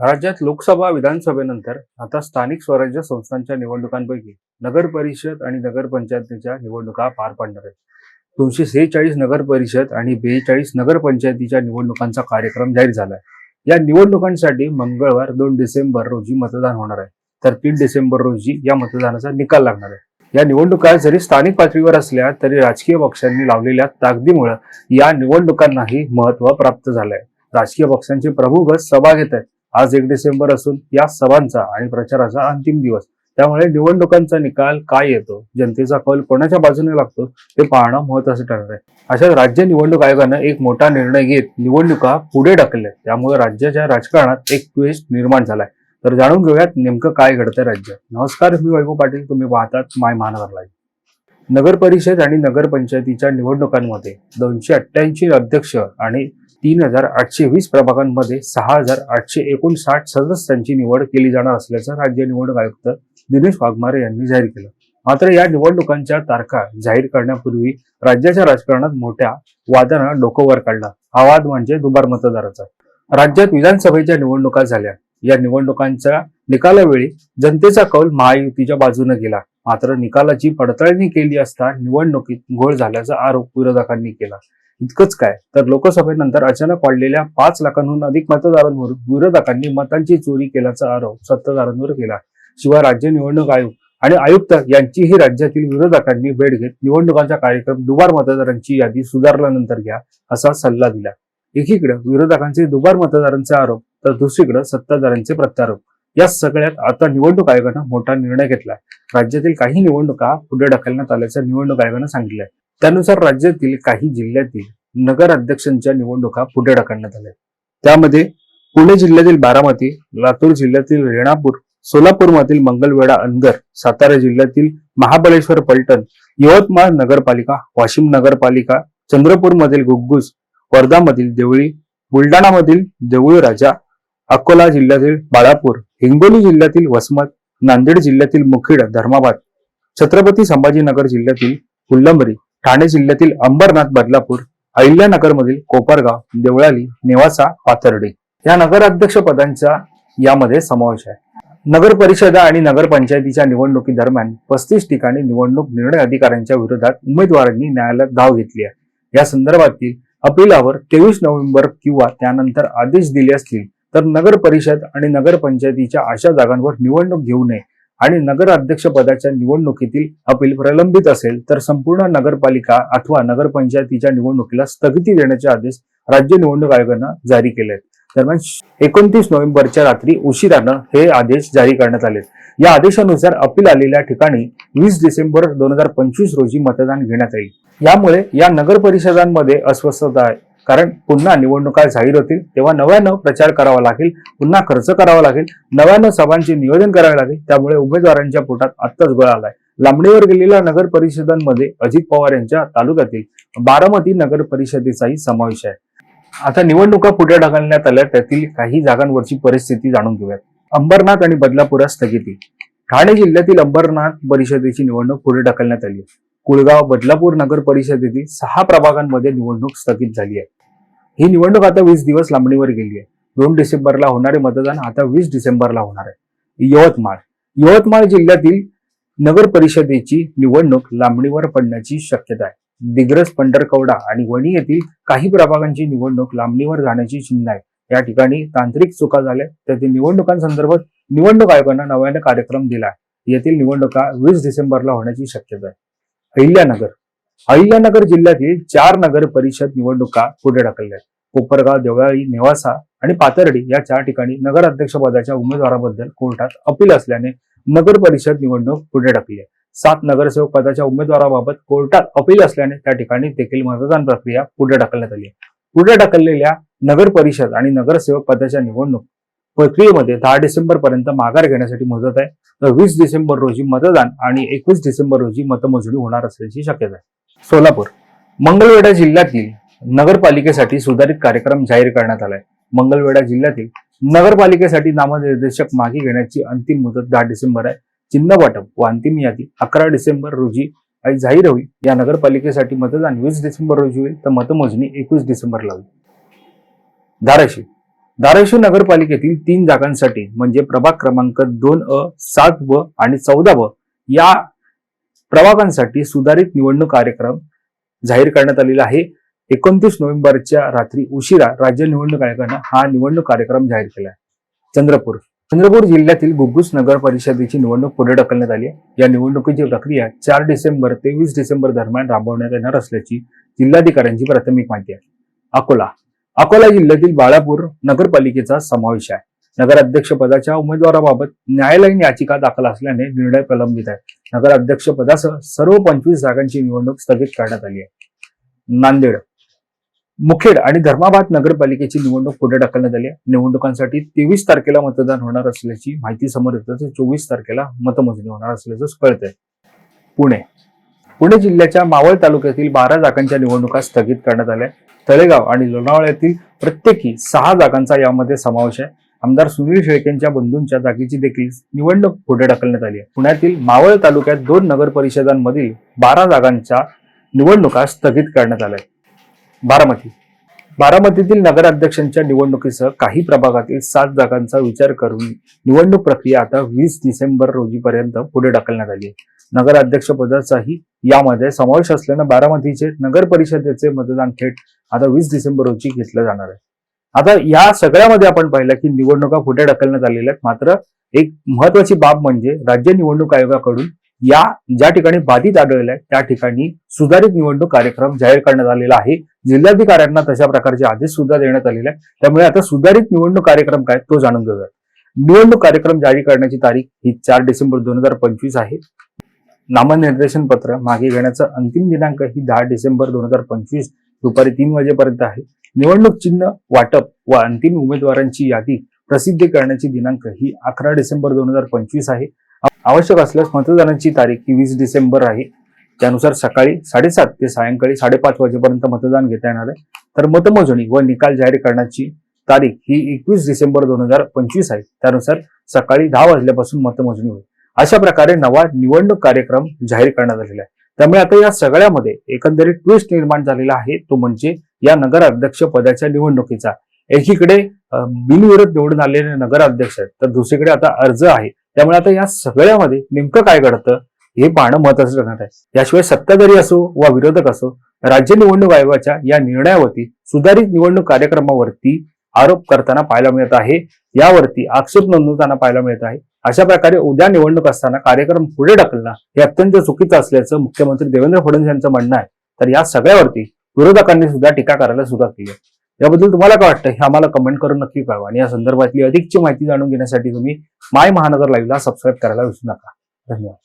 राज्यात लोकसभा विधानसभेनंतर आता स्थानिक स्वराज्य संस्थांच्या निवडणुकांपैकी नगर परिषद आणि नगरपंचायतीच्या निवडणुका पार पडणार आहेत. 246 नगर परिषद आणि 42 नगरपंचायतीच्या निवडणुकांचा कार्यक्रम जाहीर झाला आहे. या निवडणुकांसाठी मंगळवार 2 डिसेंबर रोजी मतदान होणार आहे, तर 3 डिसेंबर रोजी या मतदानाचा निकाल लागणार आहे. या निवडणुका जरी स्थानिक पातळीवर असल्या तरी राजकीय पक्षांनी लावलेल्या ताकदीमुळे या निवडणुकांनाही महत्त्व प्राप्त झालंय. राजकीय पक्षांचे प्रमुख सभा घेत आहेत. आज 1 डिसेंबर असून या सभांचा आणि प्रचाराचा अंतिम दिवस. त्यामुळे निवडणुकांचा निकाल काय येतो, जनतेचा कौल कोणाच्या बाजूने लागतो ते पाहणं महत्त्वाचं ठरणार आहे. अशात राज्य निवडणूक आयोगानं एक मोठा निर्णय घेत निवडणुका पुढे ढकलल्या. त्यामुळे राज्याच्या राजकारणात एक ट्विस्ट निर्माण झालाय. तर जाणून घेऊयात नेमकं काय घडतंय राज्यात. नमस्कार, मी वैभव पाटील. तुम्ही पाहतात माय महानगर लाईव्ह. नगर परिषद आणि नगरपंचायतीच्या निवडणुकांमध्ये 288 अध्यक्ष आणि 3820 प्रभागांमध्ये 6859 सदस्यांची निवड केली जाणार असल्याचं राज्य निवडणूक आयुक्त दिनेश वाघमारे यांनी जाहीर केलं. मात्र या निवडणुकांच्या तारखा जाहीर करण्यापूर्वी राज्याच्या राजकारणात मोठ्या वादानं डोकं वर काढलं. हा वाद म्हणजे दुबार मतदाराचा. राज्यात विधानसभेच्या निवडणुका झाल्या. या निवडणुकांच्या निकालावेळी जनतेचा कौल महायुतीच्या बाजूने गेला. मात्र निकालाची पडताळणी केली असता निवडणुकीत घोळ झाल्याचा आरोप विरोधकांनी केला. इतकंच काय, तर लोकसभेनंतर अचानक वाढलेल्या 5 लाखांहून अधिक मतदारांवर विरोधकांनी मतांची चोरी केल्याचा आरोप सत्ताधाऱ्यांवर केला. शिवाय राज्य निवडणूक आयोग आणि आयुक्त यांचीही राज्यातील विरोधकांनी भेट घेत निवडणुकांचा कार्यक्रम दुबार मतदारांची यादी सुधारल्यानंतर घ्या असा सल्ला दिला. एकीकडे विरोधकांचे दुबार मतदारांचे आरोप तर दुसरीकडे सत्ताधाऱ्यांचे प्रत्यारोप. या सगळ्यात आता निवडणूक आयोगानं मोठा निर्णय घेतलाय. राज्यातील काही निवडणुका पुढे ढकलण्यात आल्याचं निवडणूक आयोगानं सांगितलंय. त्यानुसार राज्यातील काही जिल्ह्यातील नगर अध्यक्षांच्या निवडणुका पुढे ढकलण्यात आल्या. त्यामध्ये पुणे जिल्ह्यातील बारामती, लातूर जिल्ह्यातील रेणापूर, सोलापूरमधील मंगळवेढा अनगर, सातारा जिल्ह्यातील महाबळेश्वर पलटण, यवतमाळ नगरपालिका, वाशिम नगरपालिका, चंद्रपूरमधील घुग्गुस, वर्धामधील देवळी, बुलडाणामधील देऊळ राजा, अकोला जिल्ह्यातील बाळापूर, हिंगोली जिल्ह्यातील वसमत, नांदेड जिल्ह्यातील मुखेड धर्माबाद, छत्रपती संभाजीनगर जिल्ह्यातील फुलंब्री, ठाणे जिल्ह्यातील अंबरनाथ बदलापूर, अहिल्यानगरमधील कोपरगाव, देवळाली, नेवासा, पाथर्डी या नगराध्यक्ष पदांचा यामध्ये समावेश आहे. नगर परिषद आणि नगरपंचायतीच्या निवडणुकी दरम्यान 35 ठिकाणी निवडणूक निर्णय अधिकाऱ्यांच्या विरोधात उमेदवारांनी न्यायालयात धाव घेतली आहे. या संदर्भातील अपिलावर 23 नोव्हेंबर किंवा त्यानंतर आदेश दिले असतील तर नगर परिषद आणि नगरपंचायतीच्या अशा जागांवर निवडणूक घेऊ नये आणि नगर अध्यक्ष पदाच्या निवडणुकीतील अपील प्रलंबित असेल तर संपूर्ण नगरपालिका अथवा नगरपंचायतीच्या निवडणुकीला स्थगिती देण्याचे आदेश राज्य निवडणूक आयोगानं जारी केले आहेत. दरम्यान 29 नोव्हेंबरच्या रात्री उशिरानं हे आदेश जारी करण्यात आले. या आदेशानुसार अपील आलेल्या ठिकाणी 20 डिसेंबर 2025 रोजी मतदान घेण्यात येईल. यामुळे या नगर परिषदांमध्ये अस्वस्थता आहे. कारण पुन्हा निवडणुका जाहीर होतील तेव्हा नव्यानं प्रचार करावा लागेल, पुन्हा खर्च करावा लागेल, नव्यानं सभांचे नियोजन करावे लागेल. त्यामुळे उमेदवारांच्या पोटात आत्ताच गोळा आलाय. लांबणीवर गेलेल्या नगर परिषदांमध्ये अजित पवार यांच्या तालुक्यातील बारामती नगर परिषदेचाही समावेश आहे. आता निवडणुका पुढे ढकलण्यात आल्या त्यातील काही जागांवरची परिस्थिती जाणून घेऊयात. अंबरनाथ आणि बदलापुरात स्थगिती. ठाणे जिल्ह्यातील अंबरनाथ परिषदेची निवडणूक पुढे ढकलण्यात आली. कुळगाव, बदलापूर नगर परिषदेतील 6 प्रभागांमध्ये निवडणूक स्थगित झाली आहे. ही निवडणूक आता 20 दिवस लांबणीवर गेली आहे. 2 डिसेंबरला होणारे मतदान आता 20 डिसेंबरला होणार आहे. यवतमाळ जिल्ह्यातील नगर परिषदेची निवडणूक लांबणीवर पडण्याची शक्यता आहे. दिग्रस, पंढरकवडा आणि वणी येथील काही प्रभागांची निवडणूक लांबणीवर जाण्याची चिन्ह आहे. या ठिकाणी तांत्रिक चुका झाल्या त्यातील निवडणुकांसंदर्भात निवडणूक आयोगानं नव्याने कार्यक्रम दिला आहे. येथील निवडणुका 20 डिसेंबरला होण्याची शक्यता आहे. अहिल्यानगर जिल्ह्यातील 4 नगर परिषद निवडणुका पुढे ढकलल्या आहेत. कोपरगाव, देवळाली, नेवासा आणि पाथर्डी या 4 ठिकाणी नगर अध्यक्ष पदाच्या उमेदवाराबद्दल कोर्टात अपील असल्याने नगर परिषद निवडणूक पुढे ढकलली आहे. 7 नगरसेवक पदाच्या उमेदवाराबाबत कोर्टात अपील असल्याने त्या ठिकाणी देखील मतदान प्रक्रिया पुढे ढकलण्यात आली आहे. पुढे ढकललेल्या नगर परिषद आणि नगरसेवक पदाच्या निवडणूक प्रक्रियेमध्ये 10 डिसेंबर पर्यंत माघार घेण्यासाठी मुदत आहे. तर 20 डिसेंबर रोजी मतदान आणि 21 डिसेंबर रोजी मतमोजणी होणार असल्याची शक्यता आहे. सोलापूर. मंगळवेढा जिल्ह्यातील नगरपालिकेसाठी सुधारित कार्यक्रम जाहीर करण्यात आलाय. मंगळवेढा जिल्ह्यातील नगरपालिकेसाठी नामनिर्देशक मागे घेण्याची अंतिम मुदत 10 डिसेंबर आहे. चिन्ह वाटप व अंतिम यादी 11 डिसेंबर रोजी जाहीर होईल. या नगरपालिकेसाठी मतदान 20 डिसेंबर रोजी होईल तर मतमोजणी 21 डिसेंबरला होईल. धाराशिव नगरपालिकेतील 3 जागांसाठी म्हणजे प्रभाग क्रमांक 2A, 7B आणि 14B या प्रभागांसाठी सुधारित निवडणूक कार्यक्रम जाहीर करण्यात आलेला आहे. 29 नोव्हेंबरच्या रात्री उशिरा राज्य निवडणूक आयोगाने हा निवडणूक कार्यक्रम जाहीर केला आहे. चंद्रपूर जिल्ह्यातील घुग्गुस नगर परिषदेची निवडणूक पुढे ढकलण्यात आली आहे. या निवडणुकीची प्रक्रिया 4 डिसेंबर ते 20 डिसेंबर दरम्यान राबवण्यात येणार असल्याची जिल्हाधिकाऱ्यांची प्राथमिक माहिती आहे. अकोला जिल्ह्यातील बाळापूर नगरपालिकेचा समावेश आहे. नगराध्यक्षपदाच्या उमेदवाराबाबत न्यायालयीन याचिका दाखल असल्याने निर्णय प्रलंबित आहे. नगराध्यक्षपदासह सर्व 25 जागांची निवडणूक स्थगित करण्यात आली आहे. नांदेड, मुखेड आणि धर्माबाद नगरपालिकेची निवडणूक पुढे ढकलण्यात आली आहे. निवडणुकांसाठी 23 तारखेला मतदान होणार असल्याची माहिती समोर येते, तर 24 तारखेला मतमोजणी होणार असल्याचं कळतंय. पुणे जिल्ह्याच्या मावळ तालुक्यातील 12 जागांच्या निवडणुका स्थगित करण्यात आल्या. तळेगाव आणि लोणावळ्यातील प्रत्येकी 6 जागांचा यामध्ये समावेश आहे. आमदार सुनील शेळकेंच्या बंधूंच्या जागेची देखील निवडणूक पुढे ढकलण्यात आली आहे. पुण्यातील मावळ तालुक्यात 2 नगर परिषदांमधील 12 जागांच्या निवडणुका स्थगित करण्यात आल्या. बारामतीतील नगराध्यक्षांच्या निवडणुकीसह काही प्रभागातील 7 जागांचा विचार करून निवडणूक प्रक्रिया आता 20 डिसेंबर रोजीपर्यंत पुढे ढकलण्यात आली आहे. नगराध्यक्षपदाचाही यामध्ये समावेश असल्यानं बारामतीचे नगर परिषदेचे मतदान थेट आता 20 डिसेंबर रोजी घेतलं जाणार आहे. आता या सगळ्यामध्ये आपण पाहिलं की निवडणुका पुढे ढकलण्यात आलेल्या आहेत. मात्र एक महत्वाची बाब म्हणजे राज्य निवडणूक आयोगाकडून या ज्या ठिकाणी बाधित आढळले त्या ठिकाणी सुधारित निवडणूक कार्यक्रम जाहीर करण्यात आलेला आहे. जिल्हाधिकाऱ्यांना तशा प्रकारचे आदेश सुद्धा देण्यात आलेले आहे. त्यामुळे आता सुधारित निवडणूक कार्यक्रम काय तो जाणून घेऊया. निवडणूक कार्यक्रम जारी करण्याची तारीख ही 4 डिसेंबर 2025 आहे. नामनिर्देशन पत्र मागे घेण्याचा अंतिम दिनांक ही 10 डिसेंबर 2025 दुपारी 3 वाजेपर्यंत आहे. निवडणूक चिन्ह वाटप व अंतिम उमेदवारांची यादी प्रसिद्ध करण्याची दिनांक ही 11 डिसेंबर 2025 आहे. आवश्यक असल्यास मतदानाची तारीख ही 20 डिसेंबर आहे. त्यानुसार सकाळी 7:30 ते सायंकाळी 5:30 वाजेपर्यंत मतदान घेता येणार आहे. तर मतमोजणी व निकाल जाहीर करण्याची तारीख ही 21 डिसेंबर 2025 आहे. त्यानुसार सकाळी 10 वाजल्यापासून मतमोजणी होईल. अशा प्रकारे नवा निवडणूक कार्यक्रम जाहीर करण्यात आलेला आहे. त्यामुळे आता या सगळ्यामध्ये एकंदरीत ट्विस्ट निर्माण झालेला आहे, तो म्हणजे या नगराध्यक्ष पदाच्या निवडणुकीचा. एकीकडे बिनविरोध निवडून आलेले नगराध्यक्ष आहेत, तर दुसरीकडे आता अर्ज आहे. त्यामुळे आता या सगळ्यामध्ये नेमकं काय घडतं हे पाहणं महत्त्वाचं ठरणार आहे. याशिवाय सत्ताधारी असो वा विरोधक असो, राज्य निवडणूक आयोगाच्या या निर्णयावरती सुधारित निवडणूक कार्यक्रमावरती आरोप करताना पाहायला मिळत आहे, यावरती आक्षेप नोंदवताना पाहायला मिळत आहे. अशा प्रकारे उद्या निवडणूक असताना कार्यक्रम पुढे ढकलणं हे अत्यंत चुकीचं असल्याचं मुख्यमंत्री देवेंद्र फडणवीस यांचं म्हणणं आहे. तर या सगळ्यावरती विरोधकांनी सुद्धा टीका करायला सुरुवात केली आहे. याबद्दल तुम्हाला काय वाटतं हे आम्हाला कमेंट करून नक्की कळवा. आणि या संदर्भातली अधिकची माहिती जाणून घेण्यासाठी तुम्ही माय महानगर लाईव्हला सबस्क्राईब करायला विसरू नका. धन्यवाद.